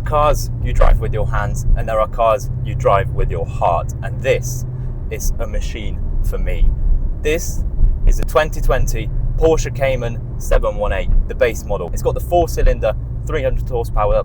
cars you drive with your hands, and there are cars you drive with your heart, and this is a machine for me. This is a 2020 Porsche Cayman 718, the base model. It's got the 4-cylinder 300 horsepower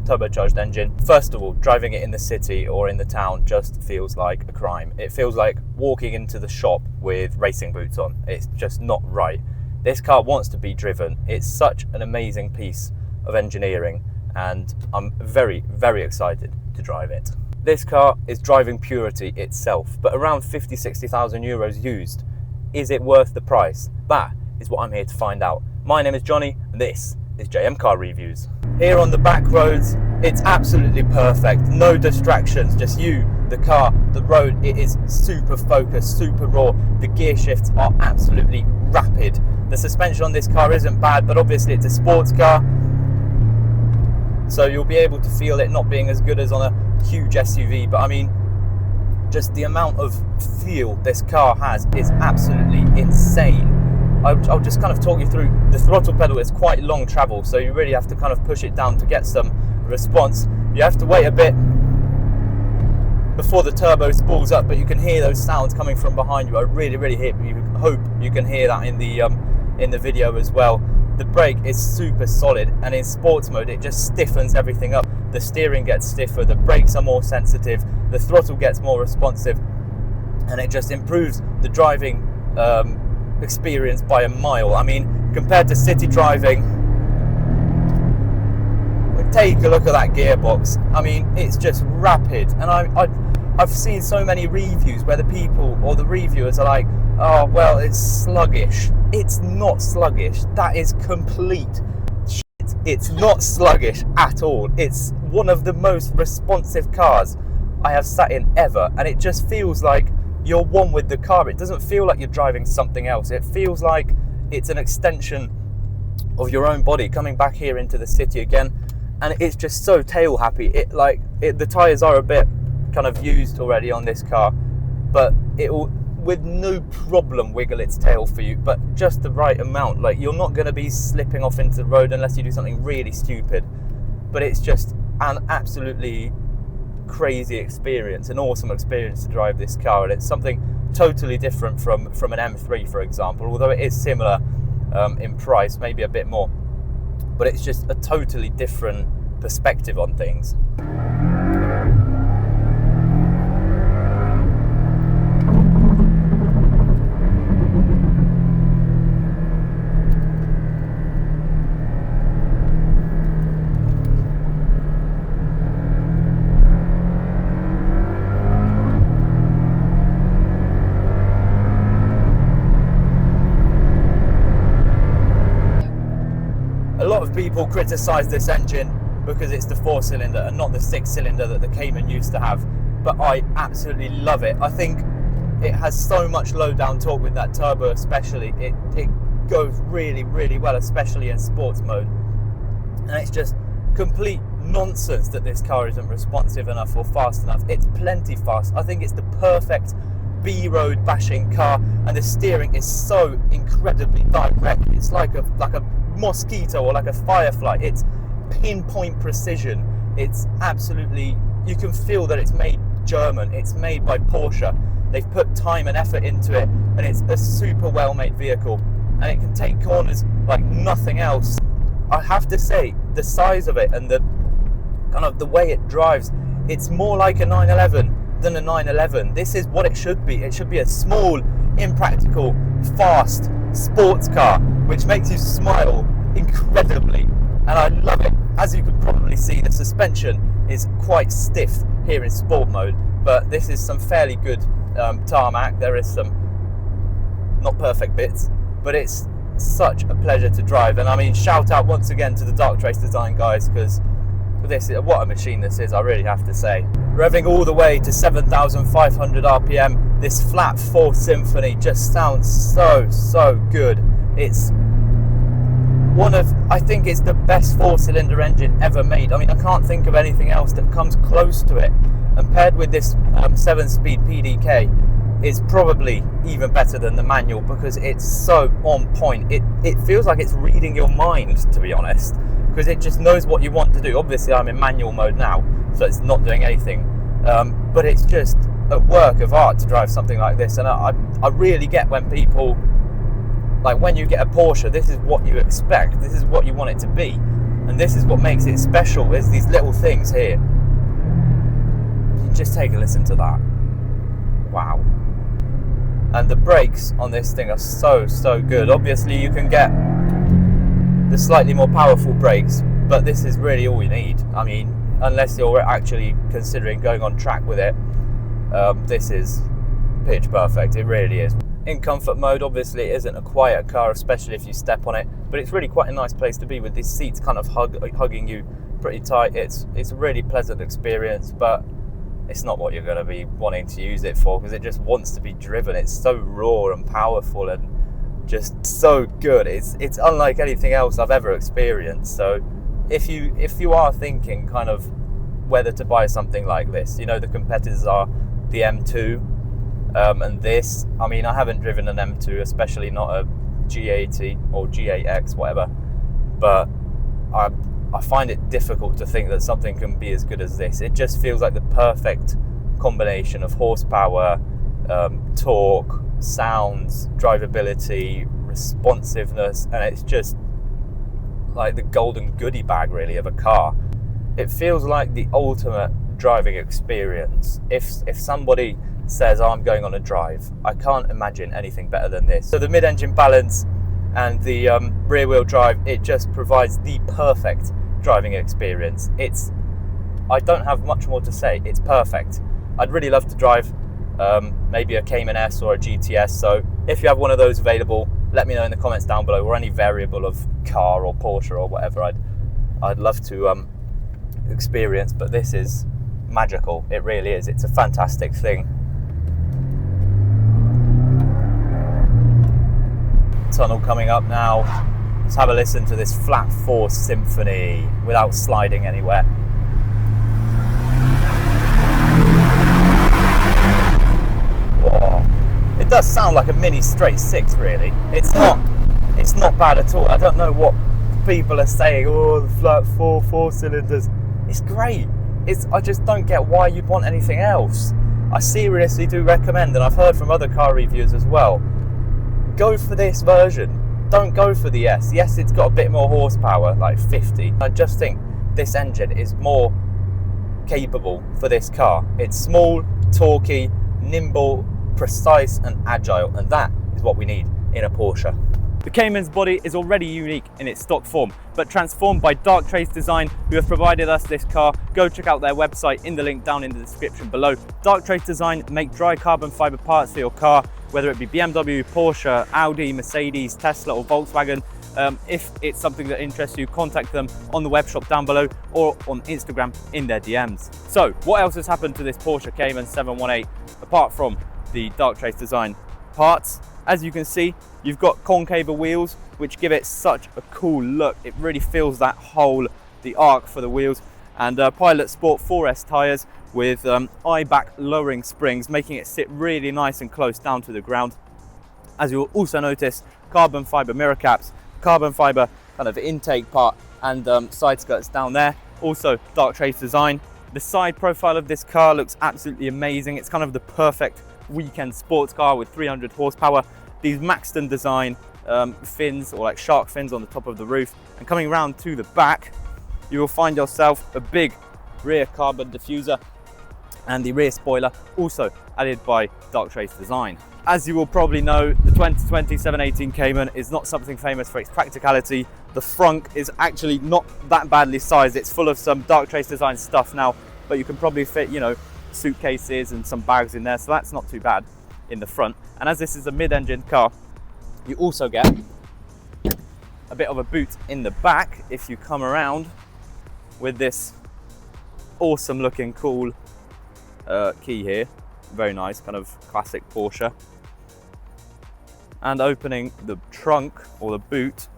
turbocharged engine. First of all, driving it in the city or in the town just feels like a crime. It feels like walking into the shop with racing boots on. It's just not right. This car wants to be driven. It's such an amazing piece of engineering, and I'm very, very excited to drive it. This car is driving purity itself, but around 50,000–60,000 euros used. Is it worth the price? That is what I'm here to find out. My name is Johnny, and this is JM Car Reviews. Here on the back roads, it's absolutely perfect. No distractions, just you, the car, the road. It is super focused, super raw. The gear shifts are absolutely rapid. The suspension on this car isn't bad, but obviously it's a sports car, so you'll be able to feel it not being as good as on a huge SUV. But I mean, just the amount of feel this car has is absolutely insane. I'll just kind of talk you through. The throttle pedal is quite long travel, so you really have to kind of push it down to get some response. You have to wait a bit before the turbo spools up, but you can hear those sounds coming from behind you. I really hope you can hear that in the video as well. The brake is super solid, and in sports mode it just stiffens everything up. The steering gets stiffer, the brakes are more sensitive, the throttle gets more responsive, and it just improves the driving experience by a mile. I mean, compared to city driving, take a look at that gearbox. I mean, it's just rapid, and I've seen so many reviews where the people or the reviewers are like, oh well, it's sluggish. It's not sluggish. That is complete shit. It's not sluggish at all. It's one of the most responsive cars I have sat in ever, and it just feels like you're one with the car. It doesn't feel like you're driving something else. It feels like it's an extension of your own body coming back here into the city again, and it's just so tail happy. The tires are a bit kind of used already on this car, but it will with no problem wiggle its tail for you, but just the right amount. Like, you're not going to be slipping off into the road unless you do something really stupid, but it's just an absolutely crazy experience, an awesome experience to drive this car. And it's something totally different from an M3, for example, although it is similar in price, maybe a bit more, but it's just a totally different perspective on things. A lot of people criticise this engine because it's the 4-cylinder and not the 6-cylinder that the Cayman used to have, but I absolutely love it. I think it has so much low down torque with that turbo, especially. It goes really well, especially in sports mode, and it's just complete nonsense that this car isn't responsive enough or fast enough. It's plenty fast. I think it's the perfect B-road bashing car, and the steering is so incredibly direct. It's like a mosquito or like a firefly. It's pinpoint precision. It's absolutely, you can feel that it's made German. It's made by Porsche. They've put time and effort into it, and it's a super well made vehicle, and it can take corners like nothing else. I have to say, the size of it and the kind of the way it drives, it's more like a 911 than a 911. This is what it should be. It should be a small, impractical, fast sports car, which makes you smile incredibly, and I love it. As you can probably see, the suspension is quite stiff here in sport mode, but this is some fairly good tarmac. There is some not perfect bits, but it's such a pleasure to drive. And I mean, shout out once again to the Darktrace Design guys, because this is what a machine this is, I really have to say. Revving all the way to 7,500 RPM, this flat 4 Symphony just sounds so good. It's I think it's the best 4-cylinder engine ever made. I mean, I can't think of anything else that comes close to it. And paired with this 7-speed PDK, it's probably even better than the manual because it's so on point. It feels like it's reading your mind, to be honest. because it just knows what you want to do. Obviously I'm in manual mode now, so it's not doing anything, but it's just a work of art to drive something like this. And I really get when people, like when you get a Porsche, this is what you expect, this is what you want it to be, and this is what makes it special, is these little things here. Just take a listen to that. Wow. And the brakes on this thing are so good. Obviously you can get the slightly more powerful brakes, but this is really all you need. I mean, unless you're actually considering going on track with it, this is pitch perfect. It really is. In comfort mode, obviously it isn't a quiet car, especially if you step on it, but it's really quite a nice place to be, with these seats kind of hugging you pretty tight. It's a really pleasant experience, but it's not what you're going to be wanting to use it for, because it just wants to be driven. It's so raw and powerful and just so good. It's unlike anything else I've ever experienced. So if you are thinking kind of whether to buy something like this, you know, the competitors are the M2 and this. I mean, I haven't driven an M2, especially not a G80 or G8X, whatever, but I find it difficult to think that something can be as good as this. It just feels like the perfect combination of horsepower, torque, sounds, drivability, responsiveness, and it's just like the golden goodie bag really of a car. It feels like the ultimate driving experience. If somebody says, oh, I'm going on a drive, I can't imagine anything better than this. So the mid-engine balance and the rear wheel drive, it just provides the perfect driving experience. I don't have much more to say. It's perfect. I'd really love to drive maybe a Cayman S or a GTS, so if you have one of those available, let me know in the comments down below, or any variable of car or Porsche or whatever. I'd love to experience, but this is magical. It really is. It's a fantastic thing. Tunnel coming up now. Let's have a listen to this flat four symphony without sliding anywhere. Oh, it does sound like a mini straight six, really. It's not bad at all. I don't know what people are saying, oh, the flat four cylinders. It's great. I just don't get why you'd want anything else. I seriously do recommend, and I've heard from other car reviewers as well, go for this version. Don't go for the S. Yes, it's got a bit more horsepower, like 50. I just think this engine is more capable for this car. It's small, torquey, nimble, precise and agile, and that is what we need in a Porsche. The Cayman's body is already unique in its stock form, but transformed by Darktrace Design, who have provided us this car. Go check out their website in the link down in the description below. Darktrace Design make dry carbon fiber parts for your car, whether it be BMW, Porsche, Audi, Mercedes, Tesla or Volkswagen. If it's something that interests you, contact them on the web shop down below or on Instagram in their DMs. So what else has happened to this Porsche Cayman 718 apart from the Darktrace Design parts? As you can see, you've got concave wheels, which give it such a cool look. It really feels that hole, the arc for the wheels, and Pilot Sport 4S tyres with eye-back lowering springs, making it sit really nice and close down to the ground. As you'll also notice, carbon fibre mirror caps, carbon fibre kind of intake part, and side skirts down there. Also Darktrace Design. The side profile of this car looks absolutely amazing. It's kind of the perfect weekend sports car with 300 horsepower. These Maxton design fins, or like shark fins on the top of the roof, and coming around to the back, you will find yourself a big rear carbon diffuser, and the rear spoiler also added by Darktrace Design. As you will probably know, the 2020 718 Cayman is not something famous for its practicality. The front is actually not that badly sized. It's full of some Darktrace Design stuff now, but you can probably fit, you know, suitcases and some bags in there, so that's not too bad in the front. And as this is a mid-engine car, you also get a bit of a boot in the back if you come around with this awesome looking cool key here. Very nice, kind of classic Porsche. And opening the trunk or the boot,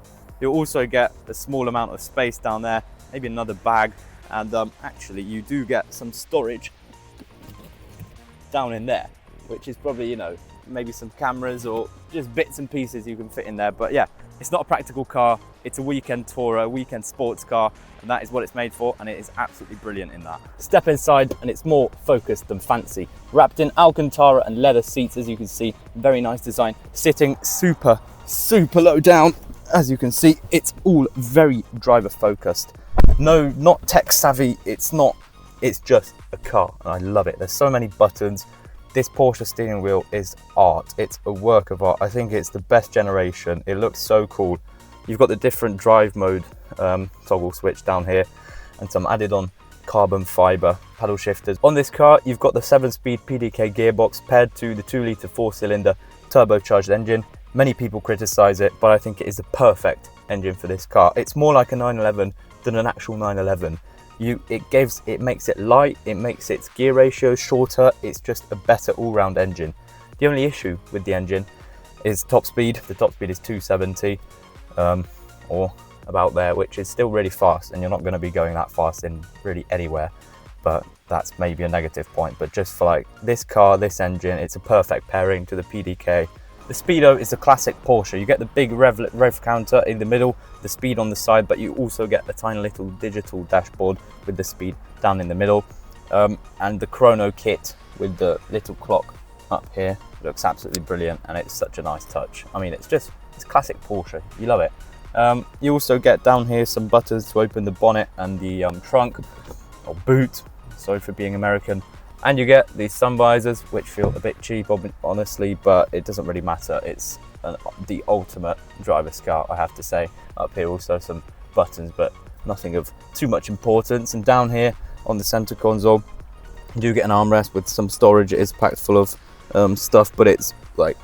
you'll also get a small amount of space down there, maybe another bag, and actually you do get some storage down in there, which is probably, you know, maybe some cameras or just bits and pieces you can fit in there. But yeah, it's not a practical car. It's a weekend tourer, a weekend sports car, and that is what it's made for, and it is absolutely brilliant in that. Step inside and it's more focused than fancy. Wrapped in Alcantara and leather seats, as you can see, very nice design. Sitting super low down, as you can see. It's all very driver focused. No, not tech savvy, it's just a car, and I love it. There's so many buttons. This Porsche steering wheel is art. It's a work of art. I think it's the best generation. It looks so cool. You've got the different drive mode toggle switch down here, and some added on carbon fiber paddle shifters. On this car, you've got the 7-speed PDK gearbox paired to the 2-litre 4-cylinder turbocharged engine. Many people criticize it, but I think it is the perfect engine for this car. It's more like a 911 than an actual 911. It makes it light, it makes its gear ratio shorter. It's just a better all-round engine. The only issue with the engine is top speed. The top speed is 270 or about there, which is still really fast, and you're not going to be going that fast in really anywhere, but that's maybe a negative point. But just for like this car, this engine, it's a perfect pairing to the PDK. The Speedo is a classic Porsche. You get the big rev counter in the middle, the speed on the side, but you also get a tiny little digital dashboard with the speed down in the middle. And the chrono kit with the little clock up here looks absolutely brilliant, and it's such a nice touch. I mean, it's classic Porsche. You love it. You also get down here some buttons to open the bonnet and the trunk, or boot, sorry for being American. And you get these sun visors, which feel a bit cheap, honestly, but it doesn't really matter. It's the ultimate driver's car, I have to say. Up here also some buttons, but nothing of too much importance. And down here on the center console, you do get an armrest with some storage. It is packed full of stuff, but it's like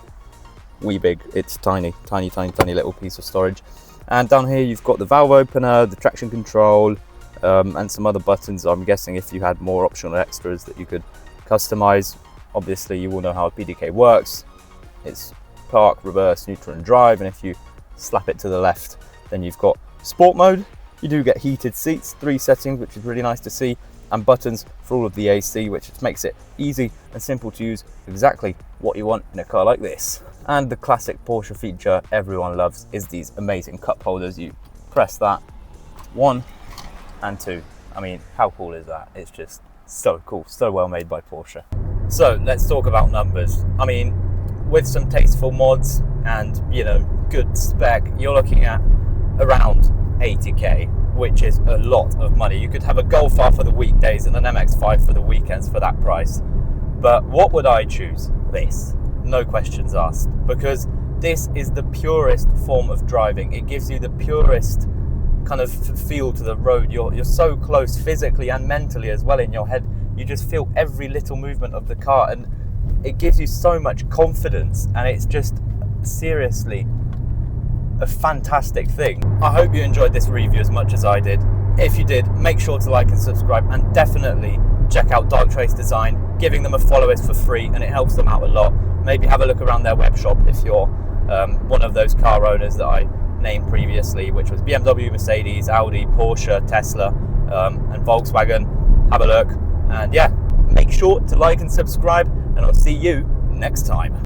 wee big. It's tiny little piece of storage. And down here you've got the valve opener, the traction control, and some other buttons. I'm guessing if you had more optional extras that you could customize. Obviously you all know how a PDK works. It's park, reverse, neutral and drive, and if you slap it to the left, then you've got sport mode. You do get heated seats, 3 settings, which is really nice to see, and buttons for all of the AC, which makes it easy and simple to use exactly what you want in a car like this. And the classic Porsche feature everyone loves is these amazing cup holders. You press that, 1 and 2. I mean, how cool is that? It's just so cool, so well made by Porsche. So let's talk about numbers. I mean, with some tasteful mods and, you know, good spec, you're looking at around 80k, which is a lot of money. You could have a Golf R for the weekdays and an MX-5 for the weekends for that price. But what would I choose? This, no questions asked, because this is the purest form of driving. It gives you the purest kind of feel to the road. You're so close physically and mentally as well in your head. You just feel every little movement of the car, and it gives you so much confidence, and it's just seriously a fantastic thing. I hope you enjoyed this review as much as I did. If you did, make sure to like and subscribe, and definitely check out Darktrace Design. Giving them a follow is for free, and it helps them out a lot. Maybe have a look around their web shop if you're one of those car owners that I named previously, which was BMW, Mercedes, Audi, Porsche, Tesla, and Volkswagen. Have a look, and yeah, make sure to like and subscribe, and I'll see you next time.